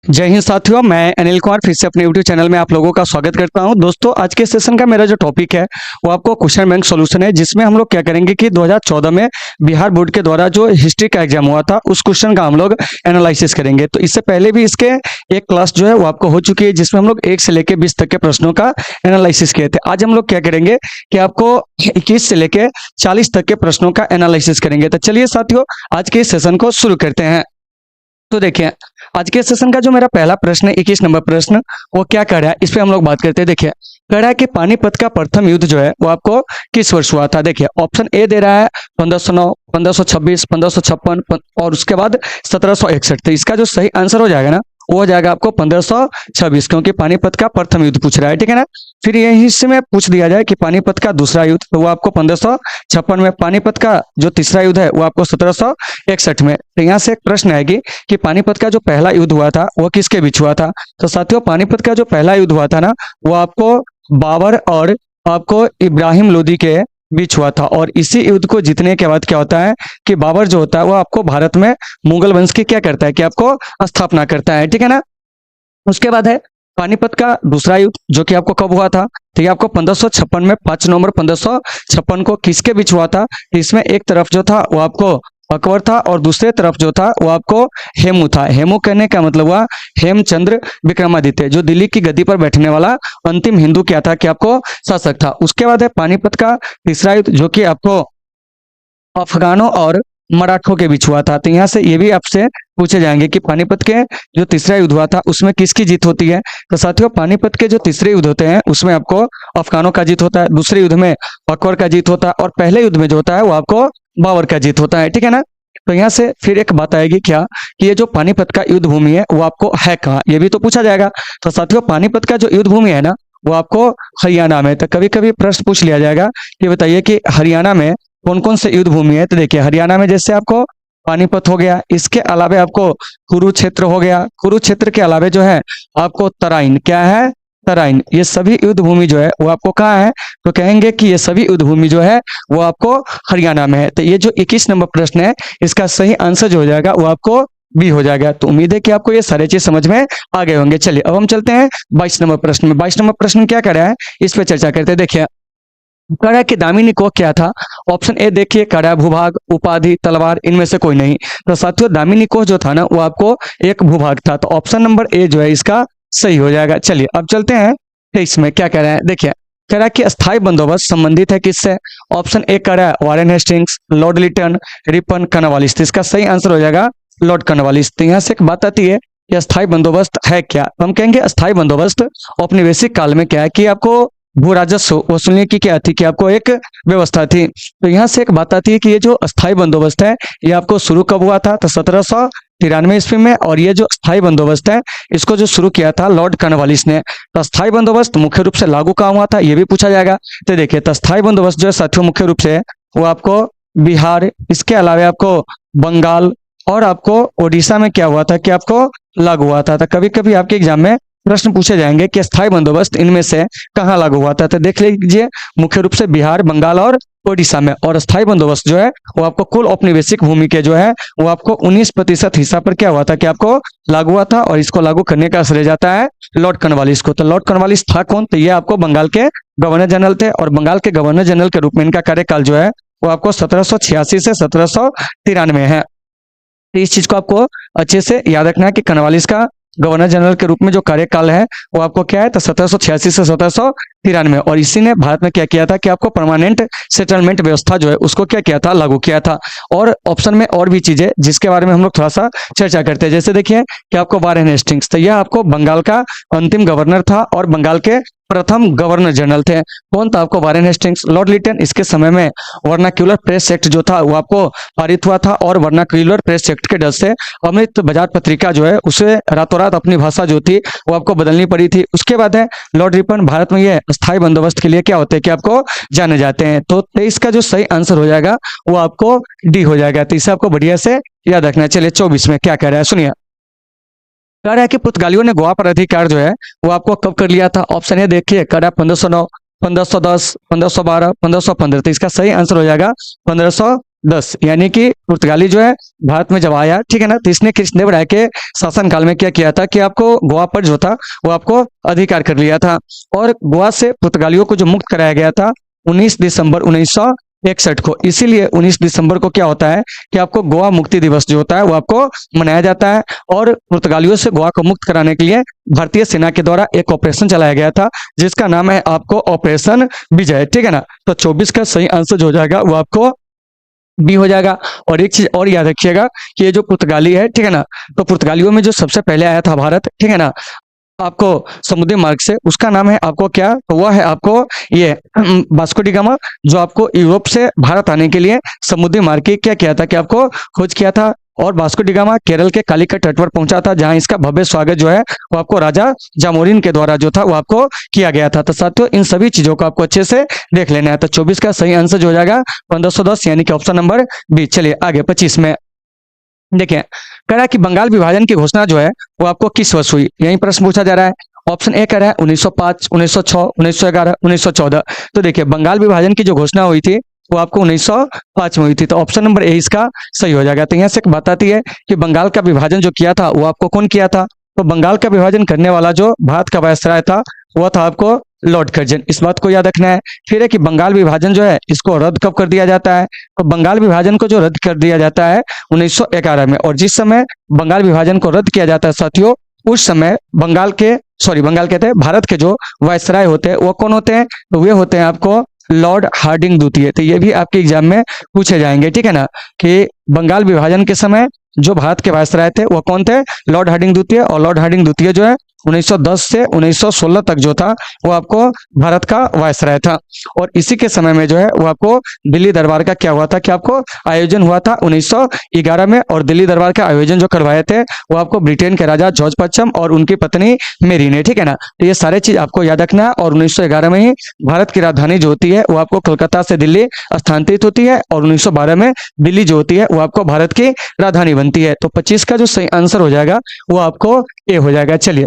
जय हिंद साथियों, मैं अनिल कुमार फिर से अपने यूट्यूब चैनल में आप लोगों का स्वागत करता हूं। दोस्तों, आज के सेशन का मेरा जो टॉपिक है वो आपको क्वेश्चन बैंक सॉल्यूशन है, जिसमें हम लोग क्या करेंगे कि 2014 में बिहार बोर्ड के द्वारा जो हिस्ट्री का एग्जाम हुआ था उस क्वेश्चन का हम लोग एनालिसिस करेंगे। तो इससे पहले भी इसके एक क्लास जो है वो आपको हो चुकी है, जिसमें हम लोग 1 से लेकर 20 तक के प्रश्नों का एनालिसिस किए थे। आज हम लोग क्या करेंगे कि आपको 21 से लेकर 40 तक के प्रश्नों का एनालिसिस करेंगे। तो चलिए साथियों, आज के इस सेशन को शुरू करते हैं। तो देखिए, आज के सेशन का जो मेरा पहला प्रश्न है, 21 नंबर प्रश्न, वो क्या कह रहा है, इस पे हम लोग बात करते हैं। देखिए, कह रहा है कि पानीपत का प्रथम युद्ध जो है वो आपको किस वर्ष हुआ था। देखिए, ऑप्शन ए दे रहा है 1509, 1526, 1556 और उसके बाद 1761। तो इसका जो सही आंसर हो जाएगा ना, वो हो जाएगा आपको 1526, क्योंकि पानीपत का प्रथम युद्ध पूछ रहा है, ठीक है ना। फिर यही हिस्से में पूछ दिया जाए कि पानीपत का दूसरा युद्ध, तो वो आपको 1556 में। पानीपत का जो तीसरा युद्ध है वो आपको 1761 में। तो यहाँ से एक प्रश्न है कि पानीपत का जो पहला युद्ध हुआ था वो किसके बीच हुआ था। तो साथियों, पानीपत का जो पहला युद्ध हुआ था ना, वो आपको बाबर और आपको इब्राहिम लोदी के बीच हुआ था। और इसी युद्ध को जीतने के बाद क्या होता है कि बाबर जो होता है वो आपको भारत में मुगल वंश की क्या करता है कि आपको स्थापना करता है, ठीक है ना। उसके बाद है पानीपत का दूसरा युद्ध, जो कि आपको कब हुआ था। तो ये आपको 1556 में, 5 नवंबर 1556 को किसके बीच हुआ था। इसमें एक तरफ जो था वो आपको अकबर था और दूसरे तरफ जो था वो आपको हेमू था। हेमू कहने का मतलब हुआ हेमचंद्र विक्रमादित्य, जो दिल्ली की गद्दी पर बैठने वाला अंतिम हिंदू क्या था कि आपको शासक था। उसके बाद है पानीपत का तीसरा युद्ध, जो कि आपको अफगानों और मराठों के बीच हुआ था। तो यहाँ से ये भी आपसे पूछे जाएंगे कि पानीपत के जो तीसरा युद्ध हुआ था उसमें किसकी जीत होती है। तो साथियों, पानीपत के जो तीसरे युद्ध होते हैं उसमें आपको अफगानों का जीत होता है, दूसरे युद्ध में अकबर का जीत होता है और पहले युद्ध में जो होता है वो आपको बाबर का जीत होता है, ठीक है ना। तो यहाँ से फिर एक बात आएगी क्या कि ये जो पानीपत का युद्ध भूमि है वो आपको है कहाँ, ये भी तो पूछा जाएगा। तो साथियों, पानीपत का जो युद्ध भूमि है ना वो आपको हरियाणा में। तो कभी कभी प्रश्न पूछ लिया जाएगा कि बताइए कि हरियाणा में कौन कौन से युद्ध भूमि है। तो देखिए, हरियाणा में जैसे आपको पानीपत हो गया, इसके अलावा आपको कुरुक्षेत्र हो गया, कुरुक्षेत्र के अलावा जो है आपको तराइन, क्या है, तराइन। ये सभी युद्ध भूमि जो है वो आपको कहाँ है, तो कहेंगे कि ये सभी युद्ध भूमि जो है वो आपको हरियाणा में है। तो ये जो 21 नंबर प्रश्न है, इसका सही आंसर जो हो जाएगा वो आपको बी हो जाएगा। तो उम्मीद है कि आपको ये सारे चीज समझ में आ गए होंगे। चलिए, अब हम चलते हैं 22 नंबर प्रश्न में। 22 नंबर प्रश्न क्या कर रहा है, इस पे चर्चा करते हैं। देखिए, कड़ा कि दामिनी कोह क्या था। ऑप्शन ए देखिए, कड़ा, भूभाग, उपाधि, तलवार, इनमें से कोई नहीं। तो साथियों, दामिनी कोह जो था ना वो आपको एक भूभाग था। तो ऑप्शन नंबर ए जो है इसका सही हो जाएगा। चलिए, अब चलते हैं 23 में। क्या कह रहे हैं, देखिए, कह रहा है कि अस्थायी बंदोबस्त संबंधित है किससे। ऑप्शन ए कह रहा है Warren Hastings, Lord Lytton, Ripon, Cornwallis. तो इसका सही आंसर हो जाएगा लॉर्ड कर्नवालिस। तो यहाँ से एक बात आती है कि अस्थायी बंदोबस्त है क्या। तो हम कहेंगे अस्थायी बंदोबस्त औपनिवेशिक काल में क्या है कि आपको भू राजस्व वसूलने की क्या थी कि आपको एक व्यवस्था थी। तो यहाँ से एक बात आती है कि ये जो अस्थायी बंदोबस्त है ये आपको शुरू कब हुआ था। तो 1793 ईस्वी में। और ये जो अस्थायी बंदोबस्त है इसको जो शुरू किया था लॉर्ड कर्नवालिस ने। तो अस्थायी बंदोबस्त मुख्य रूप से लागू कहाँ हुआ था ये भी पूछा जाएगा। तो देखिए, तो अस्थायी बंदोबस्त जो है साथियों मुख्य रूप से वो आपको बिहार, इसके अलावा आपको बंगाल और आपको उड़ीसा में क्या हुआ था कि आपको लागू हुआ था। तो कभी कभी आपके एग्जाम में प्रश्न पूछे जाएंगे कि अस्थायी बंदोबस्त इनमें से कहाँ लागू हुआ था। तो देख लीजिए, मुख्य रूप से बिहार, बंगाल और ओडिशा में। और अस्थायी बंदोबस्त जो है वो आपको कुल औपनिवेशिक भूमि के जो है वो आपको 19% हिस्सा पर क्या हुआ था कि आपको लागू हुआ था। और इसको लागू करने का श्रेय जाता है लॉर्ड कर्नवालिस को। तो लॉर्ड कर्नवालिस था कौन, तो ये आपको बंगाल के गवर्नर जनरल थे। और बंगाल के गवर्नर जनरल के रूप में इनका कार्यकाल जो है वो आपको 1786 से 1793 है। तो इस चीज को आपको अच्छे से याद रखना है कि कर्नवालिस का गवर्नर जनरल के रूप में जो कार्यकाल है वो आपको क्या है, तो 1786 से 1793। और इसी ने भारत में क्या किया था कि आपको परमानेंट सेटलमेंट व्यवस्था जो है उसको क्या किया था, लागू किया था। और ऑप्शन में और भी चीजें जिसके बारे में हम लोग थोड़ा सा चर्चा करते हैं। जैसे देखिए कि आपको वारेन हेस्टिंग्स, तो यह आपको बंगाल का अंतिम गवर्नर था और बंगाल के प्रथम गवर्नर जनरल थे। कौन था, आपको वारेन हेस्टिंग्स। लॉर्ड लिटन, इसके समय में वर्नाक्यूलर प्रेस एक्ट जो था वो आपको पारित हुआ था। और वर्नाक्यूलर प्रेस एक्ट के डर से अमृत बाजार पत्रिका जो है उसे रातों रात अपनी भाषा जो थी वो आपको बदलनी पड़ी थी। उसके बाद है लॉर्ड रिपन, भारत में ये अस्थायी बंदोबस्त के लिए क्या होते हैं कि आपको जाने जाते हैं। तो 23 का जो सही आंसर हो जाएगा वो आपको डी हो जाएगा। तो इसे आपको बढ़िया से याद रखना है। चलिए 24 में क्या कह रहा है, सुनिए। कह रहा है कि पुर्तगालियों ने गोवा पर अधिकार जो है वो आपको कब कर लिया था। ऑप्शन ए देखिए, कह रहा है 1509, 1510, 1512, 1515। तो इसका सही आंसर हो जाएगा 1500 1910 यानी कि पुर्तगाली जो है भारत में जब आया, ठीक है ना, तो इसने कृष्णदेव राय के शासनकाल में क्या किया था कि आपको गोवा पर जो था वो आपको अधिकार कर लिया था, और गोवा से पुर्तगालियों को जो मुक्त कराया गया था 19 दिसंबर 1961 को। इसीलिए 19 दिसंबर को क्या होता है कि आपको गोवा मुक्ति दिवस जो होता है वो आपको मनाया जाता है। और पुर्तगालियों से गोवा को मुक्त कराने के लिए भारतीय सेना के द्वारा एक ऑपरेशन चलाया गया था जिसका नाम है आपको ऑपरेशन विजय, ठीक है ना। तो 24 का सही आंसर जो हो जाएगा वो आपको बी हो जाएगा। और एक चीज और याद रखिएगा कि ये जो पुर्तगाली है, ठीक है ना, तो पुर्तगालियों में जो सबसे पहले आया था भारत, ठीक है ना, आपको समुद्री मार्ग से, उसका नाम है आपको क्या, तो वह है आपको ये वास्को डी गामा, जो आपको यूरोप से भारत आने के लिए समुद्री मार्ग की क्या किया था कि आपको खोज किया था। और वास्को डी गामा केरल के कालीकट तट पर पहुंचा था जहां इसका भव्य स्वागत जो है वो आपको राजा जामोरिन के द्वारा जो था वो आपको किया गया था। तो साथियों इन सभी चीजों को आपको अच्छे से देख लेना है। तो 24 का सही आंसर जो हो जाएगा 1510 यानी कि ऑप्शन नंबर बी। चलिए आगे 25 में देखिए, कह रहा है कि बंगाल विभाजन की घोषणा जो है वो आपको किस वर्ष हुई, यही प्रश्न पूछा जा रहा है। ऑप्शन ए कह रहा है 1905, 1906, 1911, 1914। तो देखिए बंगाल विभाजन की जो घोषणा हुई थी वो आपको 1905 में हुई थी, तो ऑप्शन नंबर ए इसका सही हो जाएगा। तो यहाँ से बताती है कि बंगाल का विभाजन जो किया था वो आपको कौन किया था, तो बंगाल का विभाजन करने वाला जो भारत का वायसराय था वो था आपको लॉर्ड कर्जन, इस बात को याद रखना है। फिर है कि बंगाल विभाजन जो है इसको रद्द कब कर दिया जाता है, तो बंगाल विभाजन को जो रद्द कर दिया जाता है 1911 में। और जिस समय बंगाल विभाजन को रद्द किया जाता है साथियों, उस समय बंगाल कहते हैं भारत के जो वायसराय होते हैं वो कौन होते हैं, तो वे होते हैं आपको लॉर्ड हार्डिंग द्वितीय। तो ये भी आपके एग्जाम में पूछे जाएंगे, ठीक है ना, कि बंगाल विभाजन के समय जो भारत के वायसराय थे वो कौन थे, लॉर्ड हार्डिंग द्वितीय। और लॉर्ड हार्डिंग द्वितीय जो है 1910 से 1916 तक जो था वो आपको भारत का वायसराय था। और इसी के समय में जो है वो आपको दिल्ली दरबार का क्या हुआ था कि आपको आयोजन हुआ था 1911 में। और दिल्ली दरबार का आयोजन जो करवाए थे वो आपको ब्रिटेन के राजा जॉर्ज पश्चिम और उनकी पत्नी मेरी ने, ठीक है ना। तो ये सारे चीज आपको याद रखना है। और 1911 में ही भारत की राजधानी जो होती है वो आपको कोलकाता से दिल्ली स्थानांतरित होती है, और 1912 में दिल्ली जो होती है वो आपको भारत की राजधानी बनती है। तो 25 का जो सही आंसर हो जाएगा वो आपको ए हो जाएगा। चलिए